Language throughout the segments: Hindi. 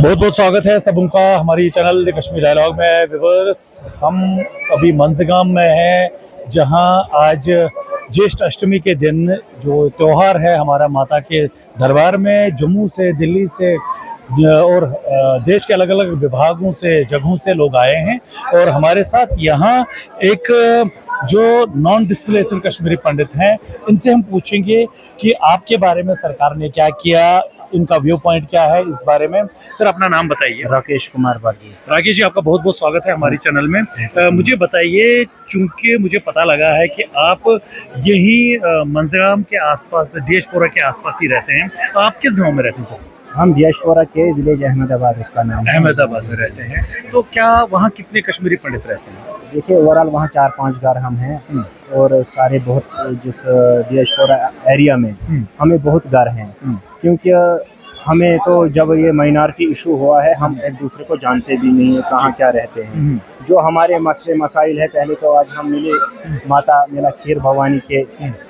बहुत बहुत स्वागत है सब उनका हमारी चैनल द कश्मीर डायलॉग में। व्यूअर्स, हम अभी मंजगाम में हैं, जहां आज ज्येष्ठ अष्टमी के दिन जो त्यौहार है हमारा माता के दरबार में जम्मू से, दिल्ली से और देश के अलग अलग विभागों से, जगहों से लोग आए हैं। और हमारे साथ यहाँ एक जो नॉन डिस्प्लेस्ड कश्मीरी पंडित हैं, इनसे हम पूछेंगे कि आपके बारे में सरकार ने क्या किया, इनका व्यू पॉइंट क्या है इस बारे में। सर, अपना नाम बताइए। राकेश कुमार बागी। राकेश जी, आपका बहुत बहुत स्वागत है हमारी चैनल में। मुझे बताइए, चूंकि मुझे पता लगा है कि आप यही मंजगाम के आसपास, डीएचपुरा के आसपास ही रहते हैं, आप किस गांव में रहते हैं सर? हम डीएचपुरा के विलेज अहमदाबाद, उसका नाम है। अहमदाबाद में रहते हैं। तो क्या वहाँ कितने कश्मीरी पंडित रहते हैं? देखिए, ओवरऑल वहाँ 4-5 घर हम हैं और सारे बहुत जिस डीएचपुरा एरिया में हमें बहुत घर हैं, क्योंकि हमें तो जब ये माइनॉरिटी इशू हुआ है, हम एक दूसरे को जानते भी नहीं है कहाँ क्या रहते हैं। जो हमारे मसले मसाइल है, पहले तो आज हम मिले माता मेला खीर भवानी के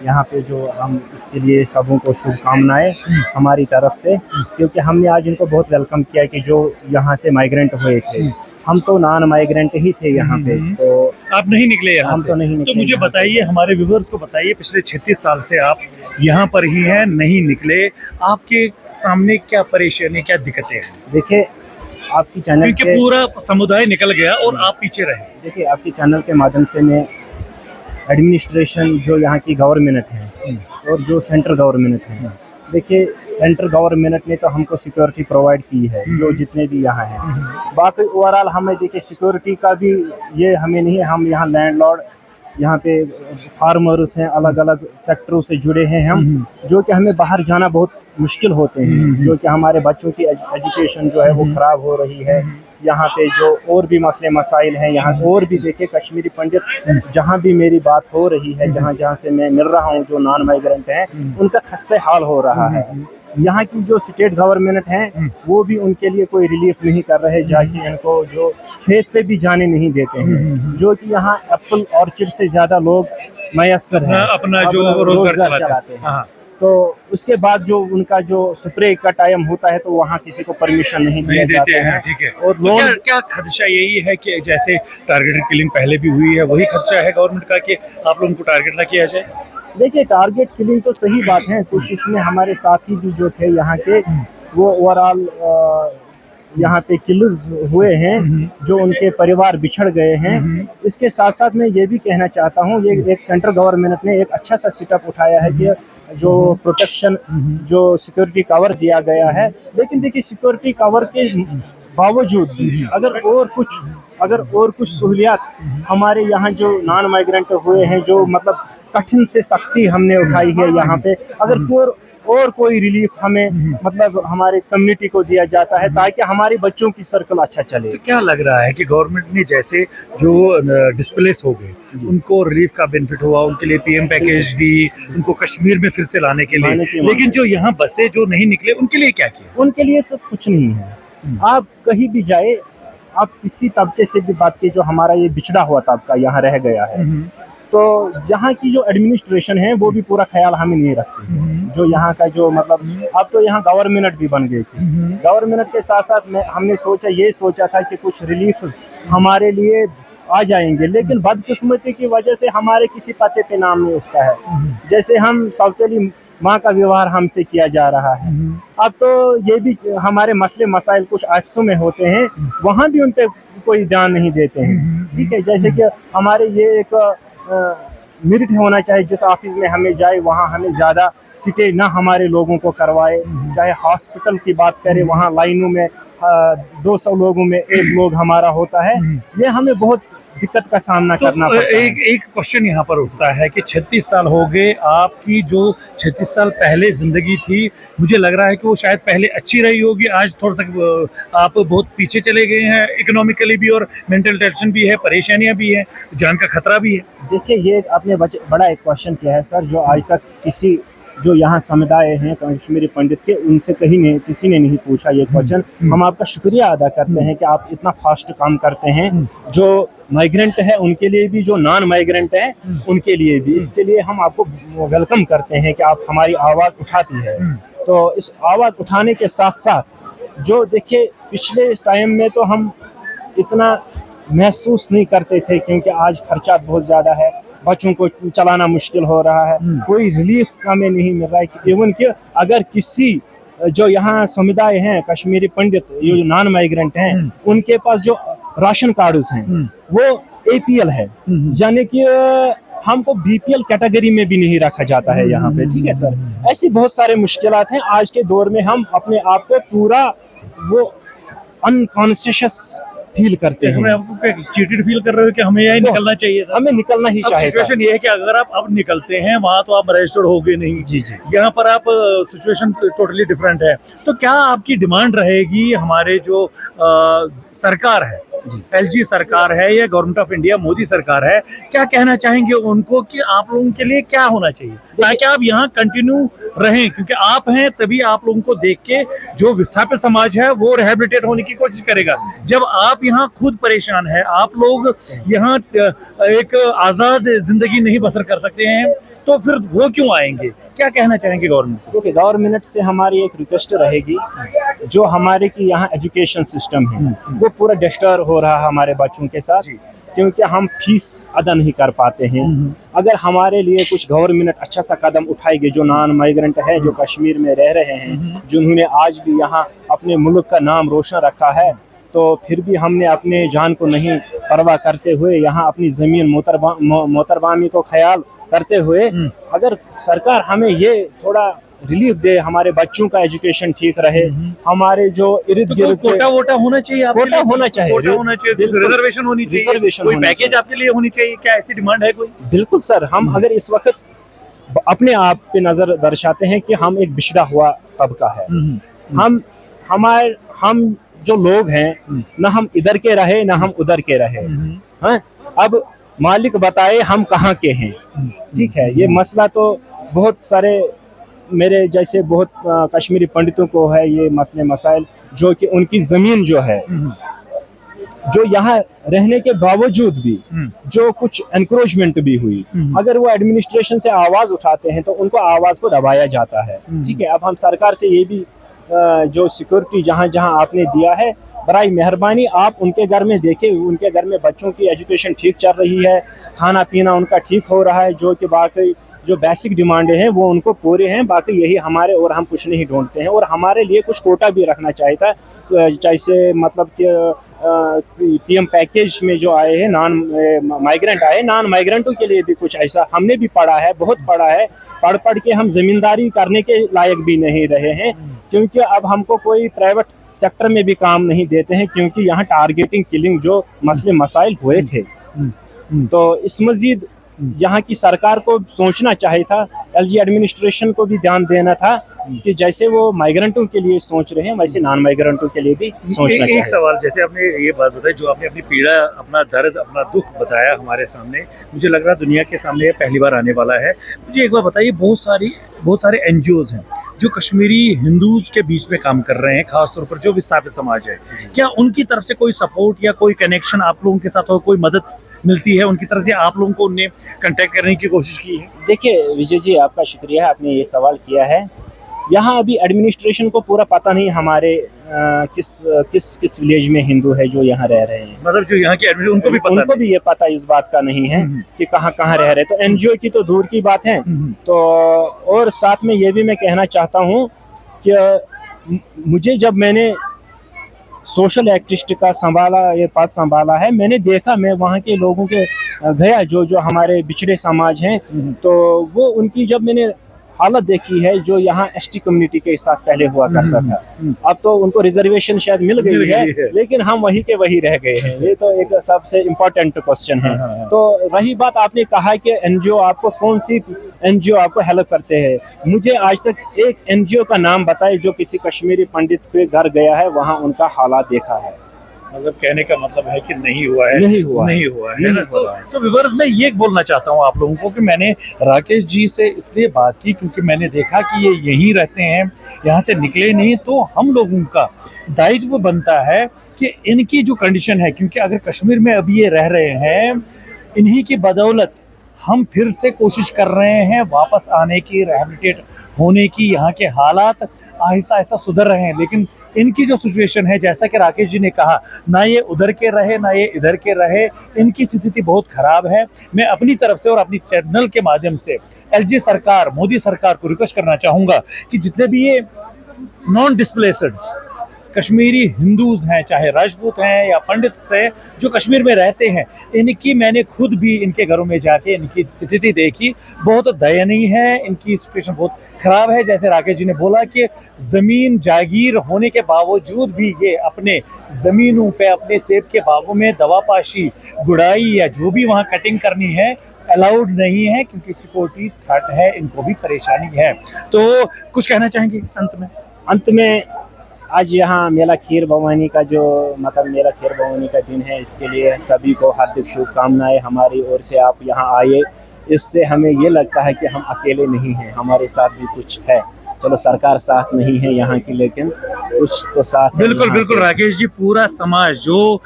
यहाँ पे, जो हम इसके लिए सबों को शुभकामनाएं हमारी तरफ से, क्योंकि हमने आज इनको बहुत वेलकम किया कि जो यहाँ से माइग्रेंट हुए थे। हम तो नॉन माइग्रेंट ही थे यहाँ पे, तो आप नहीं निकले यहाँ हम से? तो नहीं निकले। तो मुझे बताइए, हमारे व्यूअर्स को बताइए, पिछले 36 साल से आप यहाँ पर ही हैं, नहीं निकले, आपके सामने क्या परेशानी, क्या दिक्कतें हैं? देखिए, आपकी चैनल क्योंकि पूरा समुदाय निकल गया और आप पीछे रहे। देखिए, आपकी चैनल के माध्यम से मैं एडमिनिस्ट्रेशन, जो यहाँ की गवर्नमेंट है और जो सेंट्रल गवर्नमेंट है, देखिए सेंट्रल गवर्नमेंट ने तो हमको सिक्योरिटी प्रोवाइड की है, जो जितने भी यहाँ हैं। बाकी ओवरऑल हमें देखिए सिक्योरिटी का भी ये हमें नहीं है। हम यहाँ लैंडलॉर्ड, यहाँ पे फार्मर्स हैं, अलग अलग सेक्टरों से जुड़े हैं हम, जो कि हमें बाहर जाना बहुत मुश्किल होते हैं, जो कि हमारे बच्चों की एजुकेशन जो है वो ख़राब हो रही है। यहाँ पे जो और भी मसले मसाइल हैं, यहाँ और भी देखिए कश्मीरी पंडित जहाँ भी मेरी बात हो रही है, जहाँ जहाँ से मैं मिल रहा हूँ, जो नॉन माइग्रेंट हैं, उनका खस्ते हाल हो रहा है। यहाँ की जो स्टेट गवर्नमेंट है, वो भी उनके लिए कोई रिलीफ नहीं कर रहे, जाके इनको जो खेत पे भी जाने नहीं देते हैं, जो कि यहाँ एप्पल ऑर्चर्ड से ज़्यादा लोग मयसर हैं, अपना जो रोजगार चलाते हैं। तो उसके बाद जो उनका जो स्प्रे का टाइम होता है, तो वहाँ किसी को परमिशन नहीं दिया जाता है। ठीक है। और तो क्या खदशा यही है कि जैसे टारगेटेड किलिंग पहले भी हुई है, वही खदशा है गवर्नमेंट का कि आप लोगों को टारगेट ना किया जाए? देखिए, टारगेट किलिंग तो सही बात है, कुछ इसमें हमारे साथी भी जो थे यहाँ के, वो ओवरऑल यहाँ पे किल्स हुए हैं, जो उनके परिवार बिछड़ गए हैं। इसके साथ साथ मैं ये भी कहना चाहता हूँ, ये एक सेंट्रल गवर्नमेंट ने एक अच्छा सा सेटअप उठाया है कि जो प्रोटेक्शन, जो सिक्योरिटी कवर दिया गया है, लेकिन देखिए सिक्योरिटी कवर के बावजूद अगर और कुछ सहूलियात हमारे यहाँ जो नॉन माइग्रेंट हुए हैं, जो मतलब कठिन से सख्ती हमने उठाई है यहाँ पे, अगर और कोई रिलीफ हमें मतलब हमारे कम्युनिटी को दिया जाता है, ताकि हमारे बच्चों की सर्कल अच्छा चले। तो क्या लग रहा है कि गवर्नमेंट ने जैसे जो डिस्प्लेस हो गए, उनको रिलीफ का बेनिफिट हुआ, उनके लिए पीएम पैकेज दी, उनको कश्मीर में फिर से लाने के लिए, लेकिन जो यहाँ बसे जो नहीं निकले, उनके लिए क्या किया? उनके लिए सब कुछ नहीं है। आप कहीं भी जाए, आप किसी तबके से भी बात की, जो हमारा ये बिछड़ा हुआ तबका यहाँ रह गया है, तो यहाँ की जो एडमिनिस्ट्रेशन है वो भी पूरा ख्याल हमें नहीं रखती। जो यहाँ का जो मतलब, अब तो यहाँ गवर्नमेंट भी बन गई थी। गवर्नमेंट के साथ साथ हमने सोचा था कि कुछ रिलीफ हमारे लिए आ जाएंगे, लेकिन बदकिस्मती की वजह से हमारे किसी पते पे नाम नहीं उठता है। जैसे हम सौतेली माँ का व्यवहार हमसे किया जा रहा है। अब तो ये भी हमारे मसले मसाइल कुछ आर्ट्सों में होते हैं, वहाँ भी उन पे कोई ध्यान नहीं देते हैं। ठीक है, जैसे कि हमारे ये एक मेरिट होना चाहिए, जिस ऑफिस में हमें जाए वहाँ हमें ज़्यादा सीटें ना हमारे लोगों को करवाए। चाहे हॉस्पिटल की बात करें, वहाँ लाइनों में 200 लोगों में 1 लोग हमारा होता है। ये हमें बहुत दिक्कत का सामना करना पड़ता है। एक क्वेश्चन यहाँ पर उठता है कि 36 साल हो गए, आपकी जो 36 साल पहले जिंदगी थी, मुझे लग रहा है कि वो शायद पहले अच्छी रही होगी, आज थोड़ा सा आप बहुत पीछे चले गए हैं, इकोनॉमिकली भी और मेंटल टेंशन भी है, परेशानियां भी है, जान का खतरा भी है। देखिए, ये आपने बड़ा एक क्वेश्चन किया है सर, जो आज तक किसी जो यहाँ समुदाय हैं कश्मीरी पंडित के, उनसे किसी ने नहीं पूछा ये क्वेश्चन। हम आपका शुक्रिया अदा करते हैं कि आप इतना फास्ट काम करते हैं, जो माइग्रेंट है उनके लिए भी, जो नॉन माइग्रेंट है उनके लिए भी। इसके लिए हम आपको वेलकम करते हैं कि आप हमारी आवाज़ उठाती है। तो इस आवाज़ उठाने के साथ साथ जो देखिए पिछले टाइम में तो हम इतना महसूस नहीं करते थे, क्योंकि आज खर्चा बहुत ज़्यादा है, बच्चों को चलाना मुश्किल हो रहा है, कोई रिलीफ हमें नहीं मिल रहा है। इवन कि अगर किसी जो यहाँ समुदाय हैं कश्मीरी पंडित, ये जो नॉन माइग्रेंट हैं, उनके पास जो राशन कार्ड्स हैं वो APL है, यानी कि हमको BPL कैटेगरी में भी नहीं रखा जाता है यहाँ पे। ठीक है सर, ऐसी बहुत सारे मुश्किलात हैं। आज के दौर में हम अपने आप को पूरा वो अनकॉन्शियस फील करते हैं। हमें आपको चीटेड फील कर रहे हो कि हमें यही निकलना चाहिए था? हमें निकलना ही चाहिए। सिचुएशन ये है कि अगर आप अब निकलते हैं वहां तो आप रजिस्टर्ड होगे नहीं। जी जी। यहाँ पर आप सिचुएशन टोटली डिफरेंट है। तो क्या आपकी डिमांड रहेगी हमारे जो सरकार है, LG सरकार है या गवर्नमेंट ऑफ इंडिया मोदी सरकार है, क्या कहना चाहेंगे उनको कि आप लोगों के लिए क्या होना चाहिए ताकि आप यहाँ कंटिन्यू रहें? क्योंकि आप हैं तभी आप लोगों को देख के जो विस्थापित समाज है वो रिहेबिलिटेट होने की कोशिश करेगा। जब आप यहाँ खुद परेशान है, आप लोग यहाँ एक आजाद जिंदगी नहीं बसर कर सकते हैं, तो फिर वो क्यों आएंगे? क्या कहना चाहेंगे गवर्नमेंट? देखिए, गवर्नमेंट से हमारी एक रिक्वेस्ट रहेगी, जो हमारे की यहाँ एजुकेशन सिस्टम है वो पूरा डिस्टर्ब हो रहा है हमारे बच्चों के साथ, क्योंकि हम फीस अदा नहीं कर पाते हैं। अगर हमारे लिए कुछ गवर्नमेंट अच्छा सा कदम उठाएगी, जो नॉन माइग्रेंट है, जो कश्मीर में रह रहे हैं, जिन्होंने आज भी यहाँ अपने मुल्क का नाम रोशन रखा है, तो फिर भी हमने अपने जान को नहीं परवाह करते हुए यहाँ अपनी ज़मीन मोहतरबामी को ख्याल करते हुए अगर सरकार हमें ये थोड़ा रिलीफ दे, हमारे बच्चों का एजुकेशन ठीक रहे, हमारे जो इर्द गिर्द कोटा वोटा होना चाहिए, कोटा होना चाहिए, रिजर्वेशन होनी चाहिए, कोई पैकेज आपके लिए होनी चाहिए। क्या ऐसी डिमांड है कोई? बिल्कुल सर, हम अगर इस वक्त अपने आप पे नजर दर्शाते हैं कि हम एक बिछड़ा हुआ तबका है, हम जो लोग हैं, ना हम इधर के रहे ना हम उधर के रहे हैं। अब मालिक बताए हम कहाँ के हैं। ठीक है, ये मसला तो बहुत सारे मेरे जैसे बहुत कश्मीरी पंडितों को है, ये मसले मसाइल, जो कि उनकी ज़मीन जो है, जो यहाँ रहने के बावजूद भी जो कुछ एनक्रोचमेंट भी हुई, अगर वो एडमिनिस्ट्रेशन से आवाज़ उठाते हैं तो उनको आवाज़ को दबाया जाता है। ठीक है, अब हम सरकार से ये भी जो सिक्योरिटी जहाँ जहाँ आपने दिया है, बराई मेहरबानी आप उनके घर में देखें, उनके घर में बच्चों की एजुकेशन ठीक चल रही है, खाना पीना उनका ठीक हो रहा है, जो कि बाकी जो बेसिक डिमांडें हैं वो उनको पूरे हैं। बाकी यही हमारे, और हम कुछ नहीं ढूंढते हैं। और हमारे लिए कुछ कोटा भी रखना चाहिए था, जैसे मतलब कि PM पैकेज में जो आए हैं नॉन माइग्रेंट आए, नॉन माइग्रेंटों के लिए भी कुछ ऐसा हमने भी पढ़ा है, बहुत पढ़ा है, पढ़ पढ़ के हम ज़मींदारी करने के लायक भी नहीं रहे हैं, क्योंकि अब हमको कोई प्राइवेट सेक्टर में भी काम नहीं देते हैं, क्योंकि यहाँ टारगेटिंग किलिंग जो मसले मसाइल हुए थे। तो इस मजीद यहाँ की सरकार को सोचना चाहिए था, LG एडमिनिस्ट्रेशन को भी ध्यान देना था कि जैसे वो माइग्रेंटों के लिए सोच रहे हैं वैसे नॉन माइग्रेंटों के लिए भी सोचना चाहिए। एक सवाल, जैसे आपने ये बात बताई, जो आपने अपनी पीड़ा, अपना दर्द, अपना दुख बताया हमारे सामने, मुझे लग रहा है दुनिया के सामने पहली बार आने वाला है। मुझे एक बार बताइए, बहुत सारे NGOs हैं जो कश्मीरी हिंदूज के बीच में काम कर रहे हैं, खासतौर पर जो विस्थापित समाज है, क्या उनकी तरफ से कोई सपोर्ट या कोई कनेक्शन आप लोगों के साथ हो, कोई मदद मिलती है उनकी तरफ से? आप लोगों को उन्हें कांटेक्ट करने की कोशिश की है? देखिए विजय जी, आपका शुक्रिया, आपने ये सवाल किया है। यहाँ अभी एडमिनिस्ट्रेशन को पूरा पता नहीं हमारे किस विलेज में हिंदू है जो यहाँ रह रहे हैं, मतलब जो यहाँ के एडमिनिस्ट्रेशन उनको भी ये पता इस बात का नहीं है कि कहाँ कहाँ रह रहे। तो NGO की तो दूर की बात है। तो और साथ में ये भी मैं कहना चाहता हूँ कि मुझे जब मैंने सोशल एक्टिविस्ट का ये पद संभाला है, मैंने देखा, मैं वहाँ के लोगों के गया जो हमारे बिछड़े समाज हैं, तो वो उनकी जब मैंने हालत देखी है, जो यहाँ ST कम्युनिटी के साथ पहले हुआ करता था, अब तो उनको रिजर्वेशन शायद मिल गई है, लेकिन हम वही के वही रह गए हैं। ये तो एक सबसे इम्पोर्टेंट क्वेश्चन है। तो रही बात, आपने कहा कि NGO आपको, कौन सी NGO आपको हेल्प करते हैं, मुझे आज तक एक NGO का नाम बताए जो किसी कश्मीरी पंडित के घर गया है, वहाँ उनका हालात देखा है। मतलब कहने का मतलब है कि नहीं हुआ है, नहीं हुआ है ना? तो व्यूअर्स, मैं ये बोलना चाहता हूँ आप लोगों को कि मैंने राकेश जी से इसलिए बात की क्योंकि मैंने देखा कि ये यहीं रहते हैं, यहाँ से निकले नहीं, तो हम लोगों का दायित्व बनता है कि इनकी जो कंडीशन है, क्योंकि अगर कश्मीर में अभी ये रह रहे हैं, इन्हीं की बदौलत हम फिर से कोशिश कर रहे हैं वापस आने की, रिहेबिलिटेट होने की, यहाँ के हालात आहिस्ता आहिस्ता सुधर रहे हैं, लेकिन इनकी जो सिचुएशन है, जैसा कि राकेश जी ने कहा, ना ये उधर के रहे ना ये इधर के रहे, इनकी स्थिति बहुत खराब है। मैं अपनी तरफ से और अपनी चैनल के माध्यम से एलजी सरकार, मोदी सरकार को रिक्वेस्ट करना चाहूँगा कि जितने भी ये नॉन डिस्प्लेस्ड कश्मीरी हिंदूज हैं, चाहे राजपूत हैं या पंडित से जो कश्मीर में रहते हैं, इनकी मैंने खुद भी इनके घरों में जाके इनकी स्थिति देखी, बहुत दयनीय है, इनकी सिचुएशन बहुत खराब है। जैसे राकेश जी ने बोला कि ज़मीन जागीर होने के बावजूद भी ये अपने ज़मीनों पे, अपने सेब के बागों में दवापाशी, गुड़ाई या जो भी वहाँ कटिंग करनी है अलाउड नहीं है, क्योंकि सिक्योरिटी थ्रेट है, इनको भी परेशानी है। तो कुछ कहना चाहेंगे अंत में? अंत में आज यहाँ मेला खीर भवानी का जो मेला खीर भवानी का दिन है, इसके लिए सभी को हार्दिक शुभकामनाएं हमारी ओर से। आप यहाँ आए, इससे हमें ये लगता है कि हम अकेले नहीं हैं, हमारे साथ भी कुछ है। चलो सरकार साथ नहीं है यहाँ की, लेकिन कुछ तो साथ है। बिल्कुल बिल्कुल राकेश जी, पूरा समाज जो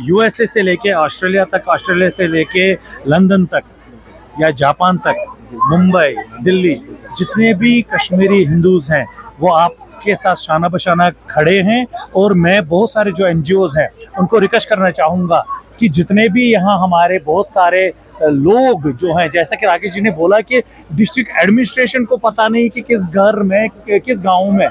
यूएसए से लेके ऑस्ट्रेलिया तक, ऑस्ट्रेलिया से लेके लंदन तक या जापान तक, मुंबई, दिल्ली, जितने भी कश्मीरी हिंदूज हैं वो आपके साथ शाना बशाना खड़े हैं। और मैं बहुत सारे जो एनजीओज हैं उनको रिक्वेस्ट करना चाहूँगा कि जितने भी यहाँ हमारे बहुत सारे लोग जो हैं, जैसा कि राकेश जी ने बोला कि डिस्ट्रिक्ट एडमिनिस्ट्रेशन को पता नहीं कि किस घर में, किस गांव में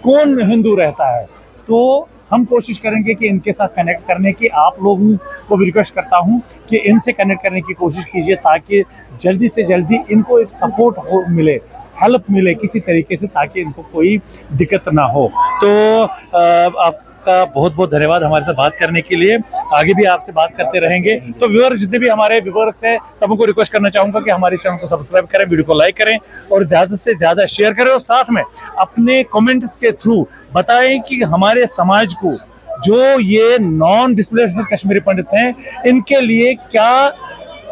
कौन हिंदू रहता है, तो हम कोशिश करेंगे कि इनके साथ कनेक्ट करने की। आप लोगों को भी रिक्वेस्ट करता हूं कि इनसे कनेक्ट करने की कोशिश कीजिए, ताकि जल्दी से जल्दी इनको एक सपोर्ट हो मिले, हेल्प मिले किसी तरीके से, ताकि इनको कोई दिक्कत ना हो। तो आपका बहुत बहुत धन्यवाद हमारे साथ बात करने के लिए, आगे भी आपसे बात करते रहेंगे। तो व्यूअर्स, जितने भी हमारे व्यूअर्स हैं, सबको रिक्वेस्ट करना चाहूँगा कि हमारे चैनल को सब्सक्राइब करें, वीडियो को लाइक करें और ज़्यादा से ज़्यादा शेयर करें, और साथ में अपने कमेंट्स के थ्रू बताएं कि हमारे समाज को, जो ये नॉन डिस्प्लेस्ड कश्मीरी पंडित हैं, इनके लिए क्या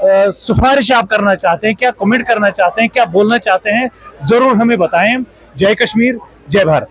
सिफारिश आप करना चाहते हैं, क्या कमेंट करना चाहते हैं, क्या बोलना चाहते हैं, ज़रूर हमें बताएं। जय कश्मीर, जय भारत।